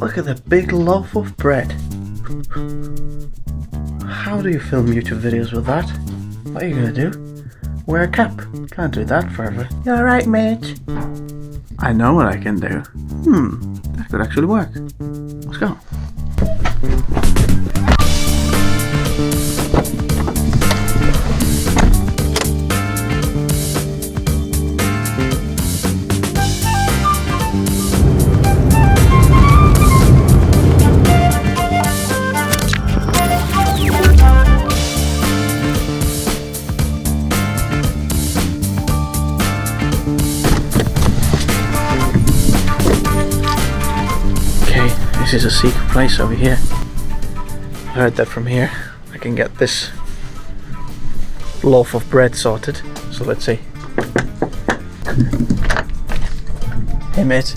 Look at the big loaf of bread. How do you film YouTube videos with that? What are you gonna do? Wear a cap? Can't do that forever. You alright, mate? I know what I can do. That could actually work. Let's go. This is a secret place over here. I heard that from here I can get this loaf of bread sorted. So let's see. Hey mate,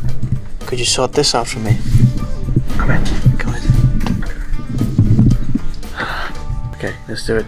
could you sort this out for me? Come in, come in. Okay, let's do it.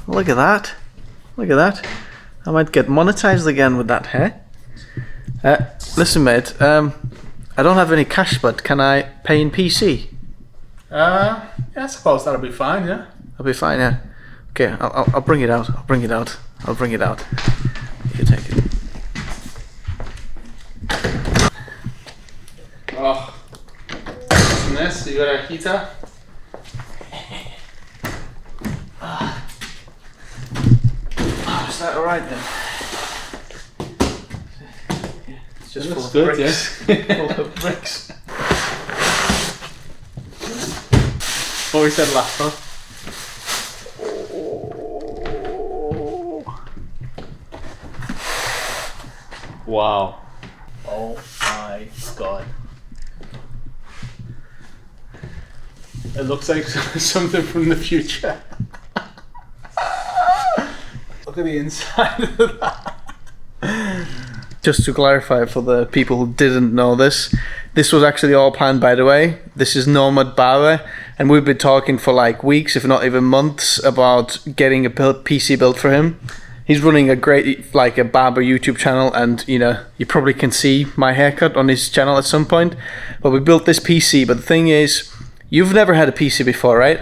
Look at that. Look at that. I might get monetized again with that hair. Listen mate, I don't have any cash, but can I pay in PC? Yeah, I suppose that'll be fine, yeah. That'll be fine, yeah. Okay, I'll bring it out. I'll bring it out. I'll bring it out. You take it. Oh, what's this? You got a heater? Is that alright then? Yeah, it's just full of good, bricks. yeah. Full of bricks. What we said last time. Wow. Oh my god. It looks like something from the future. Look at the inside of that. Just to clarify for the people who didn't know this was actually all planned, by the way. This is Nomad Bauer, and we've been talking for like weeks, if not even months, about getting a PC built for him. He's running a great, like a barber YouTube channel, and you know, you probably can see my haircut on his channel at some point. But we built this PC, but the thing is, you've never had a PC before, right?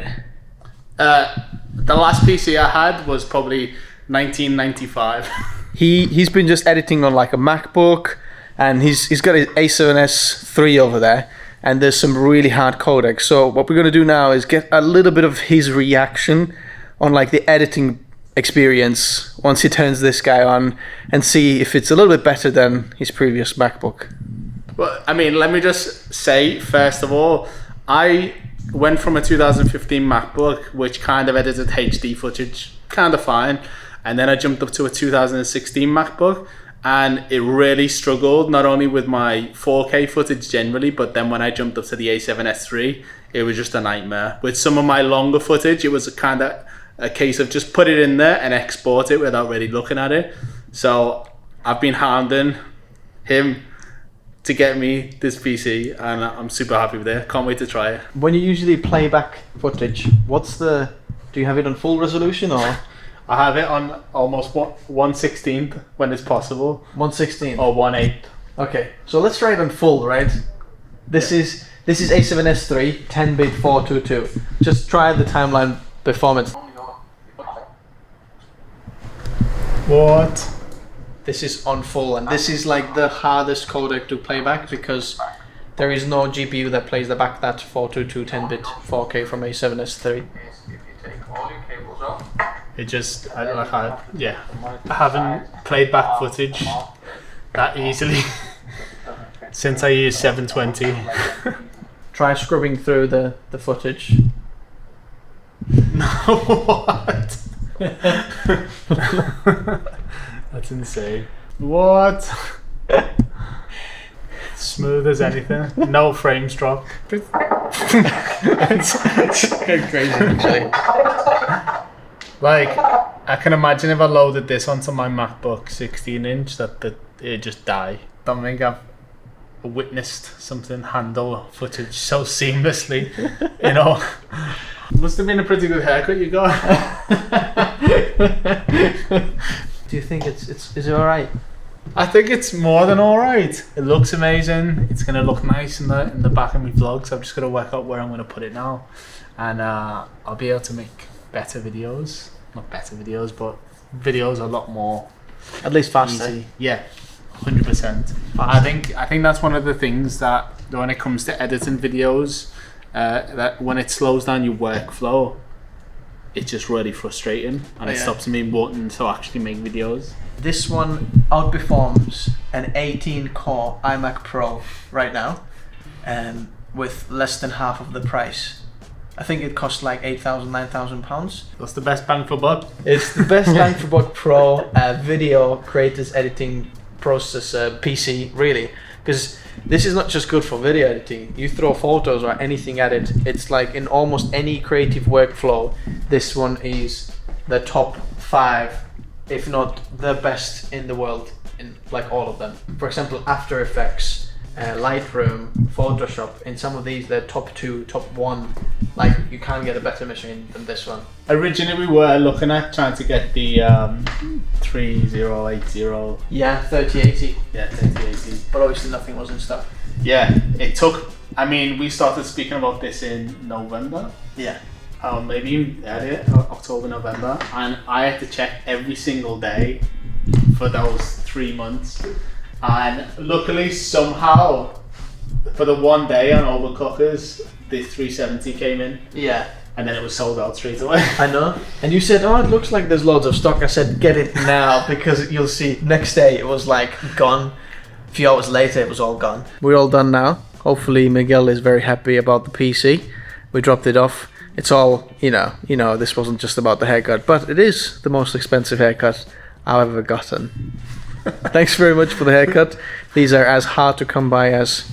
The last PC I had was probably 1995. He's been just editing on like a MacBook, and he's got his A7S III over there, and there's some really hard codecs. So what we're gonna do now is get a little bit of his reaction on like the editing experience once he turns this guy on, and see if it's a little bit better than his previous MacBook. Well, I mean, let me just say, first of all, I went from a 2015 MacBook, which kind of edited HD footage kind of fine, and then I jumped up to a 2016 MacBook, and it really struggled, not only with my 4K footage generally, but then when I jumped up to the A7S III, it was just a nightmare. With some of my longer footage, it was kind of a case of just put it in there and export it without really looking at it. So I've been hounding him to get me this PC, and I'm super happy with it. Can't wait to try it. When you usually play back footage, what's the Do you have it on full resolution or I have it on almost 1/16 when it's possible, 1/16? or 1/8. Okay, so let's try it on full, right? This is A7S3 10-bit 422. Just try the timeline performance. What? This is on full, and this is like the hardest codec to play back because there is no GPU that plays the back that 422 10-bit 4K from A7S3. It just, I haven't played back footage that easily since I used 720. Try scrubbing through the footage. No, what? That's insane. What? Smooth as anything. No frames drop. it's crazy actually. Like, I can imagine if I loaded this onto my MacBook 16-inch that it'd just die. Don't think I've witnessed something handle footage so seamlessly, you know. Must have been a pretty good haircut you got. Do you think is it alright? I think it's more than alright. It looks amazing. It's gonna look nice in the back of my vlogs. I'm just gonna work out where I'm gonna put it now, and I'll be able to make better videos. Not better videos, but videos a lot more At least faster. easy. Yeah, 100%. I think that's one of the things that when it comes to editing videos, that when it slows down your workflow, it's just really frustrating, and it stops me wanting to actually make videos. This one outperforms an 18-core iMac Pro right now, with less than half of the price. I think it costs like £8,000, £9,000. That's the best bang for buck. It's the best bang for buck Pro video creators editing processor PC, really, because this is not just good for video editing. You throw photos or anything at it, it's like in almost any creative workflow, this one is the top 5, if not the best in the world, in like all of them. For example, After Effects, Lightroom, Photoshop, in some of these they're top 2, top 1. Like, you can't get a better machine than this one. Originally we were looking at trying to get the 3080. Yeah, 3080. Yeah, 3080. But obviously nothing was in stock. Yeah, it took, I mean, we started speaking about this in November. Yeah. Maybe earlier, October, November, and I had to check every single day for those 3 months. And luckily, somehow, for the one day on Overclockers, the 370 came in. Yeah. And then it was sold out straight away. I know. And you said, oh, it looks like there's loads of stock. I said, get it now, because you'll see. Next day, it was like gone. A few hours later, it was all gone. We're all done now. Hopefully, Miguel is very happy about the PC. We dropped it off. It's all, you know, this wasn't just about the haircut, but it is the most expensive haircut I've ever gotten. Thanks very much for the haircut. These are as hard to come by as,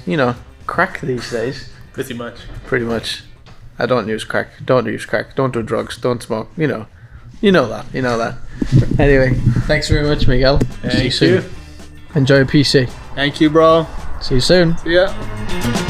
crack these days. Pretty much. Pretty much. I don't use crack. Don't use crack. Don't do drugs. Don't smoke. You know that. Anyway, thanks very much, Miguel. Thank you. Enjoy your PC. Thank you, bro. See you soon. See ya.